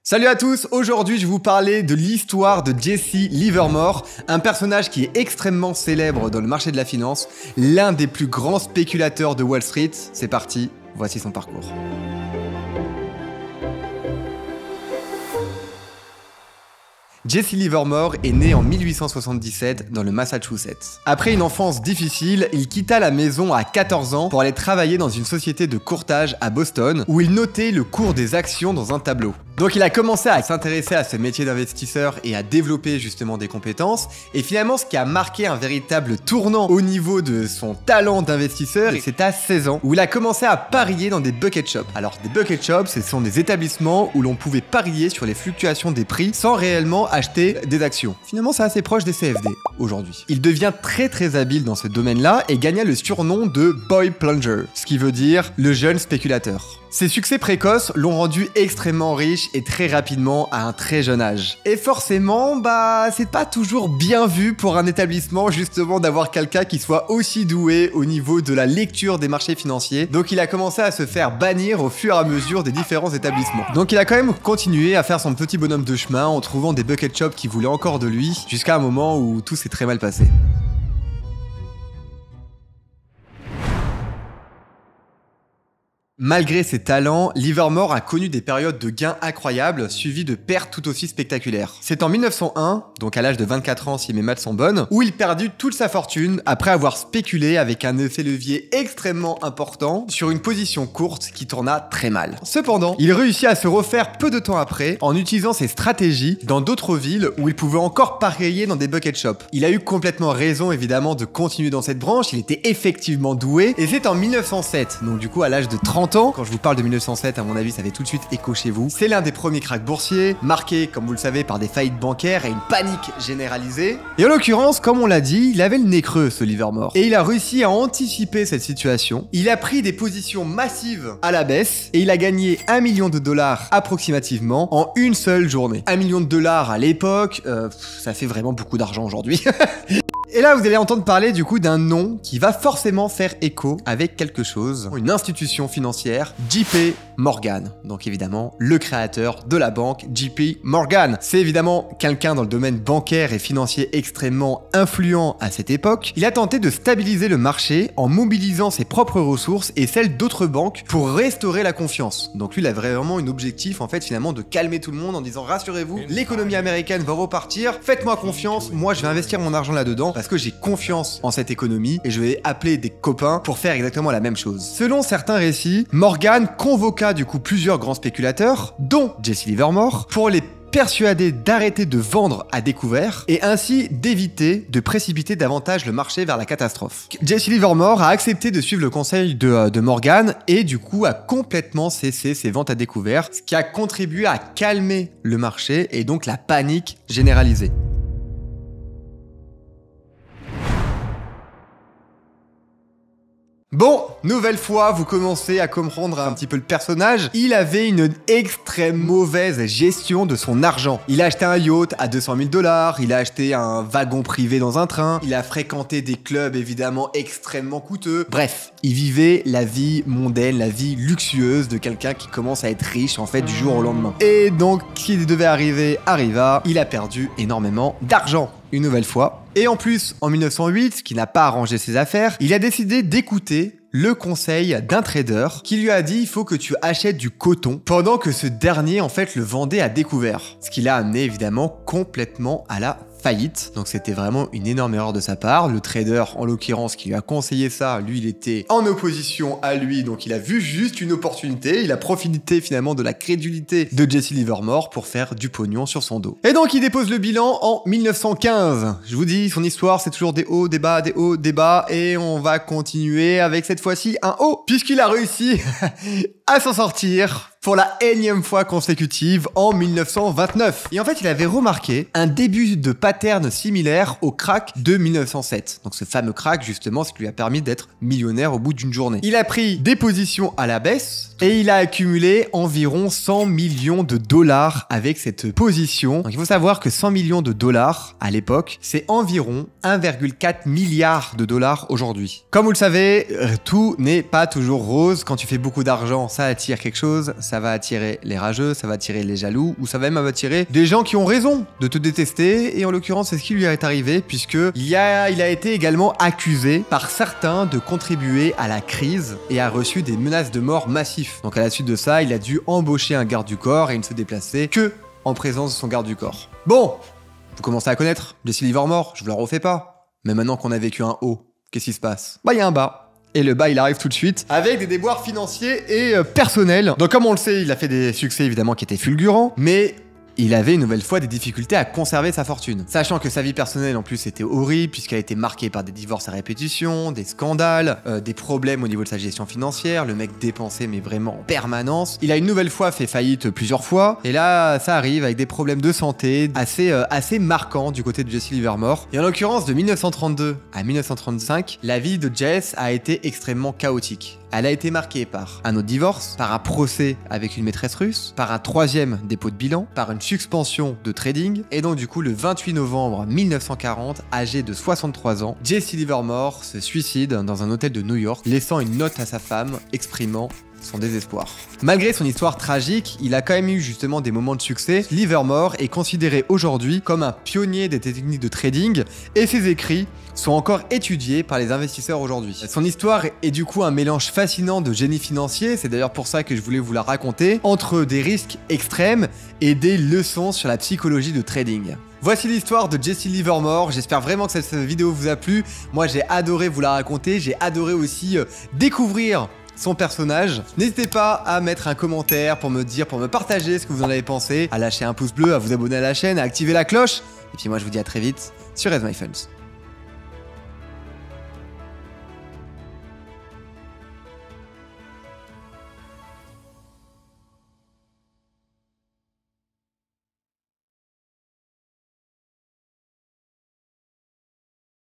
Salut à tous, aujourd'hui je vais vous parler de l'histoire de Jesse Livermore, un personnage qui est extrêmement célèbre dans le marché de la finance, l'un des plus grands spéculateurs de Wall Street. C'est parti, voici son parcours. Jesse Livermore est né en 1877 dans le Massachusetts. Après une enfance difficile, il quitta la maison à 14 ans pour aller travailler dans une société de courtage à Boston où il notait le cours des actions dans un tableau. Donc il a commencé à s'intéresser à ce métier d'investisseur et à développer justement des compétences. Et finalement, ce qui a marqué un véritable tournant au niveau de son talent d'investisseur, c'est à 16 ans où il a commencé à parier dans des bucket shops. Alors des bucket shops, ce sont des établissements où l'on pouvait parier sur les fluctuations des prix sans réellement acheter des actions. Finalement, c'est assez proche des CFD aujourd'hui. Il devient très habile dans ce domaine-là et gagna le surnom de Boy Plunger, ce qui veut dire le jeune spéculateur. Ses succès précoces l'ont rendu extrêmement riche et très rapidement à un très jeune âge. Et forcément, c'est pas toujours bien vu pour un établissement justement d'avoir quelqu'un qui soit aussi doué au niveau de la lecture des marchés financiers. Donc il a commencé à se faire bannir au fur et à mesure des différents établissements. Donc il a quand même continué à faire son petit bonhomme de chemin en trouvant des bucket shops qui voulaient encore de lui, jusqu'à un moment où tout s'est très mal passé. Malgré ses talents, Livermore a connu des périodes de gains incroyables, suivies de pertes tout aussi spectaculaires. C'est en 1901, donc à l'âge de 24 ans si mes maths sont bonnes, où il perdit toute sa fortune après avoir spéculé avec un effet levier extrêmement important sur une position courte qui tourna très mal. Cependant, il réussit à se refaire peu de temps après en utilisant ses stratégies dans d'autres villes où il pouvait encore parier dans des bucket shops. Il a eu complètement raison évidemment de continuer dans cette branche, il était effectivement doué, et c'est en 1907, donc du coup à l'âge de 30 ans, quand je vous parle de 1907, à mon avis, ça fait tout de suite écho chez vous. C'est l'un des premiers cracks boursiers, marqué, comme vous le savez, par des faillites bancaires et une panique généralisée. Et en l'occurrence, comme on l'a dit, il avait le nez creux, ce Livermore. Et il a réussi à anticiper cette situation. Il a pris des positions massives à la baisse et il a gagné $1 million approximativement en une seule journée. $1 million à l'époque, ça fait vraiment beaucoup d'argent aujourd'hui. Et là, vous allez entendre parler du coup d'un nom qui va forcément faire écho avec quelque chose, une institution financière, JP Morgan. Donc évidemment, le créateur de la banque JP Morgan. C'est évidemment quelqu'un dans le domaine bancaire et financier extrêmement influent à cette époque. Il a tenté de stabiliser le marché en mobilisant ses propres ressources et celles d'autres banques pour restaurer la confiance. Donc lui, il a vraiment un objectif en fait finalement de calmer tout le monde en disant rassurez-vous, l'économie américaine va repartir, faites-moi confiance, moi je vais investir mon argent là-dedans parce que j'ai confiance en cette économie et je vais appeler des copains pour faire exactement la même chose. Selon certains récits, Morgan convoqua du coup plusieurs grands spéculateurs, dont Jesse Livermore, pour les persuader d'arrêter de vendre à découvert et ainsi d'éviter de précipiter davantage le marché vers la catastrophe. Jesse Livermore a accepté de suivre le conseil de Morgan et du coup a complètement cessé ses ventes à découvert, ce qui a contribué à calmer le marché et donc la panique généralisée. Bon, nouvelle fois, vous commencez à comprendre un petit peu le personnage. Il avait une extrême mauvaise gestion de son argent. Il a acheté un yacht à $200 000, il a acheté un wagon privé dans un train, il a fréquenté des clubs évidemment extrêmement coûteux. Bref, il vivait la vie mondaine, la vie luxueuse de quelqu'un qui commence à être riche en fait du jour au lendemain. Et donc, ce qui devait arriver, arriva. Il a perdu énormément d'argent. Une nouvelle fois. Et en plus, en 1908, ce qui n'a pas arrangé ses affaires, il a décidé d'écouter le conseil d'un trader qui lui a dit il faut que tu achètes du coton pendant que ce dernier en fait le vendait à découvert. Ce qui l'a amené évidemment complètement à la faillite. Donc c'était vraiment une énorme erreur de sa part. Le trader, en l'occurrence, qui lui a conseillé ça, lui, il était en opposition à lui. Donc il a vu juste une opportunité. Il a profité finalement de la crédulité de Jesse Livermore pour faire du pognon sur son dos. Et donc il dépose le bilan en 1915. Je vous dis, son histoire, c'est toujours des hauts, des bas, des hauts, des bas. Et on va continuer avec cette fois-ci un haut, puisqu'il a réussi à s'en sortir pour la énième fois consécutive en 1929. Et en fait, il avait remarqué un début de pattern similaire au crack de 1907. Donc ce fameux crack, justement, ce qui lui a permis d'être millionnaire au bout d'une journée. Il a pris des positions à la baisse et il a accumulé environ $100 millions avec cette position. Donc il faut savoir que $100 millions à l'époque, c'est environ 1,4 milliard aujourd'hui. Comme vous le savez, tout n'est pas toujours rose. Quand tu fais beaucoup d'argent, ça attire quelque chose, ça ça va attirer les rageux, ça va attirer les jaloux, ou ça va même attirer des gens qui ont raison de te détester, et en l'occurrence c'est ce qui lui est arrivé, puisque il a été également accusé par certains de contribuer à la crise et a reçu des menaces de mort massifs. Donc à la suite de ça, il a dû embaucher un garde du corps et il ne se déplaçait que en présence de son garde du corps. Bon, vous commencez à connaître Jesse Livermore, je vous la refais pas. Mais maintenant qu'on a vécu un haut, qu'est-ce qui se passe? Bah il y a un bas. Et le bas, il arrive tout de suite, avec des déboires financiers et personnels. Donc comme on le sait, il a fait des succès évidemment qui étaient fulgurants, mais il avait une nouvelle fois des difficultés à conserver sa fortune. Sachant que sa vie personnelle en plus était horrible, puisqu'elle a été marquée par des divorces à répétition, des scandales, des problèmes au niveau de sa gestion financière, le mec dépensait mais vraiment en permanence. Il a une nouvelle fois fait faillite plusieurs fois, et là ça arrive avec des problèmes de santé assez marquants du côté de Jesse Livermore. Et en l'occurrence de 1932 à 1935, la vie de Jess a été extrêmement chaotique. Elle a été marquée par un autre divorce, par un procès avec une maîtresse russe, par un troisième dépôt de bilan, par une suspension de trading, et donc du coup le 28 novembre 1940, âgé de 63 ans, Jesse Livermore se suicide dans un hôtel de New York, laissant une note à sa femme exprimant son désespoir. Malgré son histoire tragique, il a quand même eu justement des moments de succès. Livermore est considéré aujourd'hui comme un pionnier des techniques de trading et ses écrits sont encore étudiés par les investisseurs aujourd'hui. Son histoire est du coup un mélange fascinant de génie financier, c'est d'ailleurs pour ça que je voulais vous la raconter, entre des risques extrêmes et des leçons sur la psychologie de trading. Voici l'histoire de Jesse Livermore, j'espère vraiment que cette vidéo vous a plu. Moi j'ai adoré vous la raconter, j'ai adoré aussi découvrir son personnage. N'hésitez pas à mettre un commentaire pour me dire, pour me partager ce que vous en avez pensé, à lâcher un pouce bleu, à vous abonner à la chaîne, à activer la cloche. Et puis moi je vous dis à très vite sur Raise My Funds.